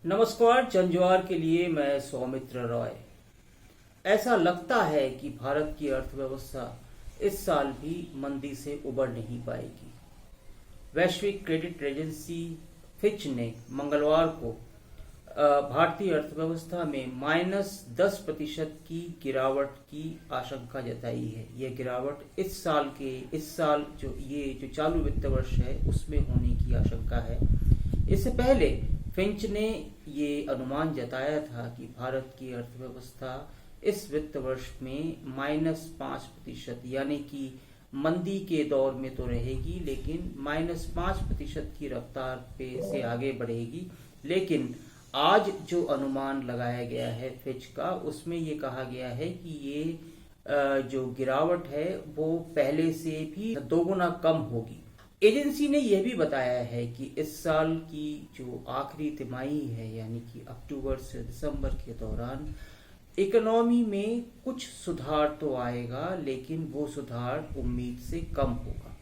नमस्कार। जंजवार के लिए मैं सौमित्र रॉय। ऐसा लगता है कि भारत की अर्थव्यवस्था इस साल भी मंदी से उबर नहीं पाएगी। वैश्विक क्रेडिट एजेंसी फिच ने मंगलवार को भारतीय अर्थव्यवस्था में -10% की गिरावट की आशंका जताई है। यह गिरावट इस साल जो चालू वित्त वर्ष है उसमें होने की आशंका है। इससे पहले फिंच ने ये अनुमान जताया था कि भारत की अर्थव्यवस्था इस वित्त वर्ष में -5% यानी कि मंदी के दौर में तो रहेगी, लेकिन -5% की रफ्तार से आगे बढ़ेगी। लेकिन आज जो अनुमान लगाया गया है फिच का, उसमें ये कहा गया है कि ये जो गिरावट है वो पहले से भी दोगुना कम होगी। एजेंसी ने यह भी बताया है कि इस साल की जो आखिरी तिमाही है यानी कि अक्टूबर से दिसंबर के दौरान इकोनॉमी में कुछ सुधार तो आएगा, लेकिन वो सुधार उम्मीद से कम होगा।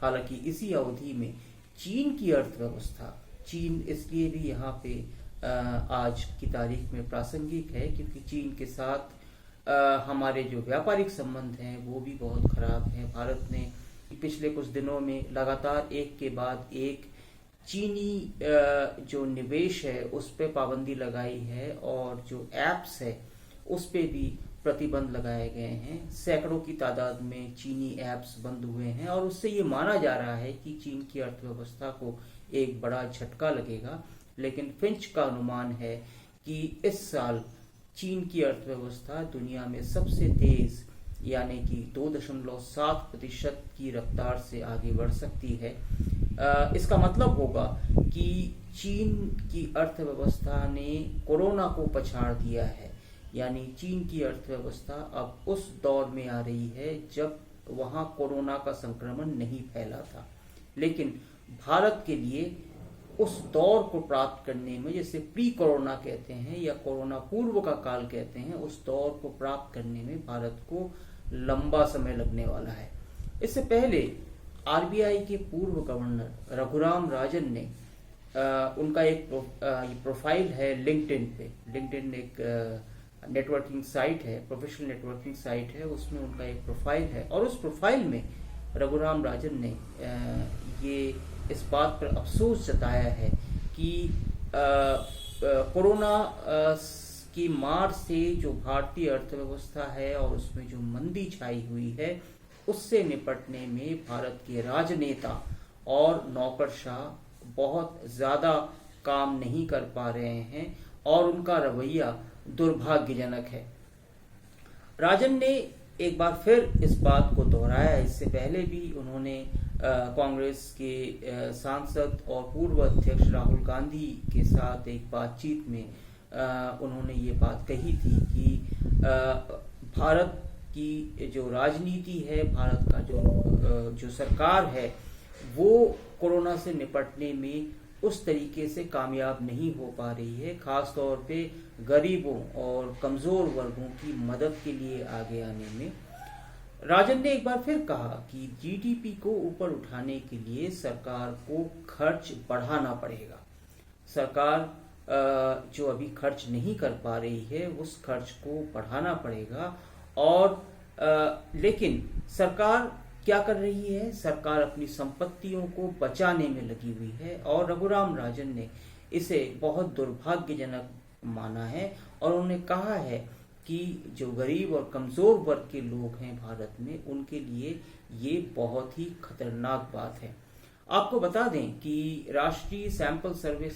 हालांकि इसी अवधि में चीन की अर्थव्यवस्था, चीन इसलिए भी यहाँ पे आज की तारीख में प्रासंगिक है क्योंकि चीन के साथ हमारे जो व्यापारिक संबंध हैं वो भी बहुत खराब हैं। भारत ने पिछले कुछ दिनों में लगातार एक के बाद एक चीनी जो निवेश है उस पर पाबंदी लगाई है और जो एप्स है उस पे भी प्रतिबंध लगाए गए हैं। सैकड़ों की तादाद में चीनी एप्स बंद हुए हैं और उससे ये माना जा रहा है कि चीन की अर्थव्यवस्था को एक बड़ा झटका लगेगा। लेकिन फिंच का अनुमान है कि इस साल चीन की अर्थव्यवस्था दुनिया में सबसे तेज यानी कि 2.7% की रफ्तार से आगे बढ़ सकती है। इसका मतलब होगा कि चीन की अर्थव्यवस्था ने कोरोना को पछाड़ दिया है, यानी चीन की अर्थव्यवस्था अब उस दौर में आ रही है जब वहां कोरोना का संक्रमण नहीं फैला था। लेकिन भारत के लिए उस दौर को प्राप्त करने में, जैसे प्री कोरोना कहते हैं या कोरोना पूर्व का काल कहते हैं, उस दौर को प्राप्त करने में भारत को लंबा समय लगने वाला है। इससे पहले आरबीआई के पूर्व गवर्नर रघुराम राजन ने उनका एक प्रोफाइल है लिंक्डइन पे। लिंक्डइन एक नेटवर्किंग साइट है, प्रोफेशनल नेटवर्किंग साइट है, उसमें उनका एक प्रोफाइल है और उस प्रोफाइल में रघुराम राजन ने ये इस बात पर अफसोस जताया है कि कोरोना की मार से जो भारतीय अर्थव्यवस्था है और उसमें जो मंदी छाई हुई है उससे निपटने में भारत के राजनेता और नौकरशाह बहुत ज्यादा काम नहीं कर पा रहे हैं और उनका रवैया दुर्भाग्यजनक है। राजन ने एक बार फिर इस बात को दोहराया। इससे पहले भी उन्होंने कांग्रेस के सांसद और पूर्व अध्यक्ष राहुल गांधी के साथ एक बातचीत में उन्होंने ये बात कही थी कि भारत की जो राजनीति है, भारत का जो सरकार है, वो कोरोना से निपटने में उस तरीके से कामयाब नहीं हो पा रही है, खास तौर पे गरीबों और कमजोर वर्गों की मदद के लिए आगे आने में। राजन ने एक बार फिर कहा कि जीडीपी को ऊपर उठाने के लिए सरकार को खर्च बढ़ाना पड़ेगा। सरकार जो अभी खर्च नहीं कर पा रही है उस खर्च को बढ़ाना पड़ेगा। और लेकिन सरकार क्या कर रही है? सरकार अपनी संपत्तियों को बचाने में लगी हुई है और रघुराम राजन ने इसे बहुत दुर्भाग्यजनक माना है और उन्होंने कहा है कि जो गरीब और कमजोर वर्ग के लोग हैं भारत में, उनके लिए ये बहुत ही खतरनाक बात है। आपको बता दें कि राष्ट्रीय सैंपल सर्वे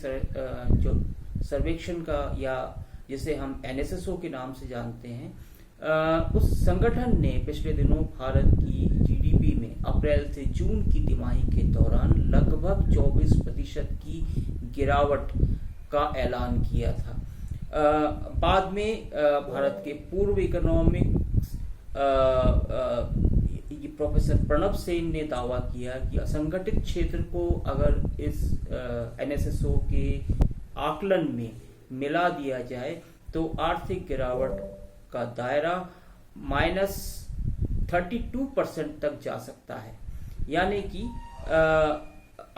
जो सर्वेक्षण का, या जिसे हम एनएसएसओ के नाम से जानते हैं, उस संगठन ने पिछले दिनों भारत की जीडीपी में अप्रैल से जून की तिमाही के दौरान लगभग 24% की गिरावट का ऐलान किया था। बाद में भारत के पूर्व इकोनॉमिक प्रोफेसर प्रणब सेन ने दावा किया कि असंगठित क्षेत्र को अगर इस एनएसएसओ के आकलन में मिला दिया जाए तो आर्थिक गिरावट का दायरा -32% तक जा सकता है। यानी कि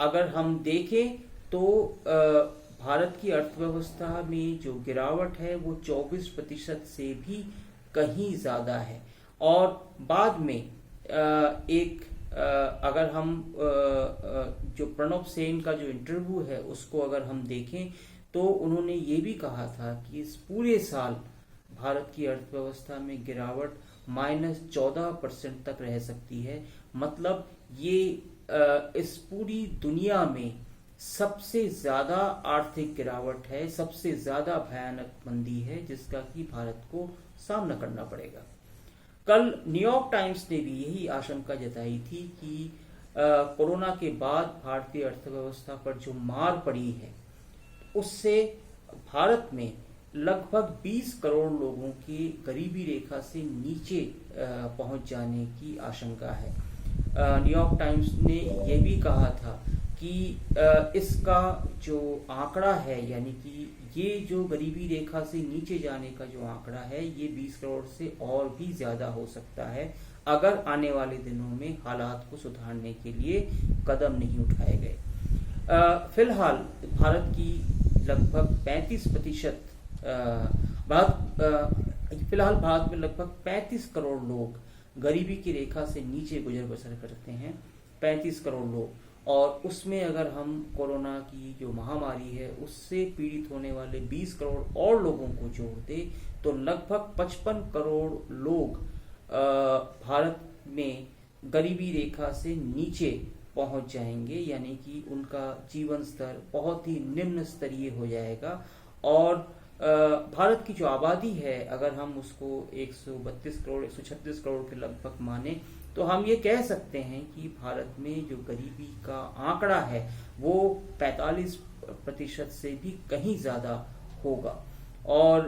अगर हम देखें तो भारत की अर्थव्यवस्था में जो गिरावट है वो 24% से भी कहीं ज़्यादा है। और बाद में अगर हम जो प्रणब सेन का जो इंटरव्यू है उसको अगर हम देखें तो उन्होंने ये भी कहा था कि इस पूरे साल भारत की अर्थव्यवस्था में गिरावट -14% तक रह सकती है। मतलब ये इस पूरी दुनिया में सबसे ज्यादा आर्थिक गिरावट है, सबसे ज्यादा भयानक मंदी है जिसका कि भारत को सामना करना पड़ेगा। कल न्यूयॉर्क टाइम्स ने भी यही आशंका जताई थी कि कोरोना के बाद भारतीय अर्थव्यवस्था पर जो मार पड़ी है उससे भारत में लगभग 20 करोड़ लोगों की गरीबी रेखा से नीचे पहुंच जाने की आशंका है। न्यूयॉर्क टाइम्स ने यह भी कहा था कि इसका जो आंकड़ा है, यानी कि ये जो गरीबी रेखा से नीचे जाने का जो आंकड़ा है ये 20 करोड़ से और भी ज्यादा हो सकता है अगर आने वाले दिनों में हालात को सुधारने के लिए कदम नहीं उठाए गए। फिलहाल भारत की लगभग 35% फिलहाल भारत में लगभग 35 करोड़ लोग गरीबी की रेखा से नीचे गुजर बसर करते हैं। 35 करोड़ लोग, और उसमें अगर हम कोरोना की जो महामारी है उससे पीड़ित होने वाले 20 करोड़ और लोगों को जोड़ दे तो लगभग 55 करोड़ लोग भारत में गरीबी रेखा से नीचे पहुंच जाएंगे, यानी कि उनका जीवन स्तर बहुत ही निम्न स्तरीय हो जाएगा। और भारत की जो आबादी है अगर हम उसको 132 करोड़ 136 करोड़ के लगभग माने तो हम ये कह सकते हैं कि भारत में जो गरीबी का आंकड़ा है वो 45% से भी कहीं ज्यादा होगा। और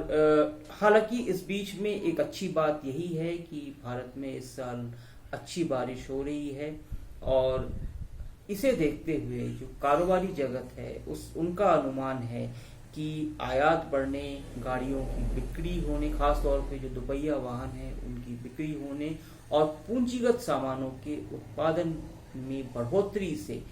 हालांकि इस बीच में एक अच्छी बात यही है कि भारत में इस साल अच्छी बारिश हो रही है, और इसे देखते हुए जो कारोबारी जगत है उनका अनुमान है कि आयात बढ़ने, गाड़ियों की बिक्री होने, खासतौर पे जो दुपहिया वाहन है उनकी बिक्री होने और पूंजीगत सामानों के उत्पादन में बढ़ोतरी से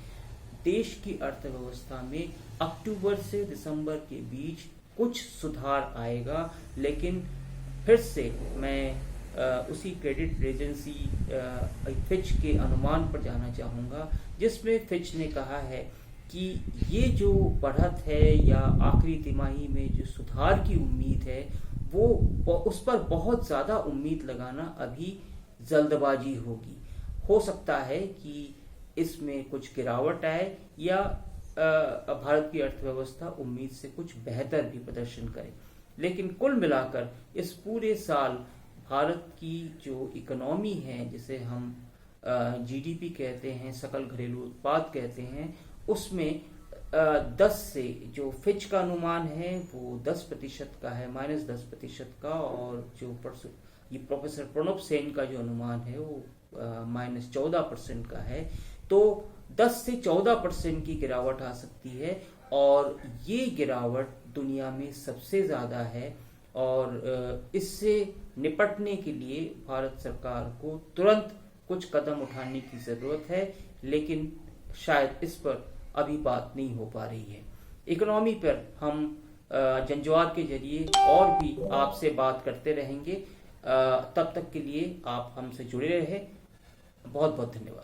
देश की अर्थव्यवस्था में अक्टूबर से दिसंबर के बीच कुछ सुधार आएगा। लेकिन फिर से मैं उसी क्रेडिट एजेंसी फिच के अनुमान पर जाना चाहूँगा, जिसमें फिच ने कहा है कि ये जो बढ़त है या आखिरी तिमाही में जो सुधार की उम्मीद है वो उस पर बहुत ज़्यादा उम्मीद लगाना अभी जल्दबाजी होगी। हो सकता है कि इसमें कुछ गिरावट आए या भारत की अर्थव्यवस्था उम्मीद से कुछ बेहतर भी प्रदर्शन करे। लेकिन कुल मिलाकर इस पूरे साल भारत की जो इकोनॉमी है, जिसे हम जीडीपी कहते हैं, सकल घरेलू उत्पाद कहते हैं, उसमें 10 से जो फिच का अनुमान है वो 10% का है, -10% का, और जो ये प्रोफेसर प्रणब सेन का जो अनुमान है वो -14% का है। तो 10 से 14% की गिरावट आ सकती है, और ये गिरावट दुनिया में सबसे ज्यादा है। और इससे निपटने के लिए भारत सरकार को तुरंत कुछ कदम उठाने की जरूरत है, लेकिन शायद इस पर अभी बात नहीं हो पा रही है। इकोनॉमी पर हम जंजवार के जरिए और भी आपसे बात करते रहेंगे। तब तक के लिए आप हमसे जुड़े रहे। बहुत बहुत धन्यवाद।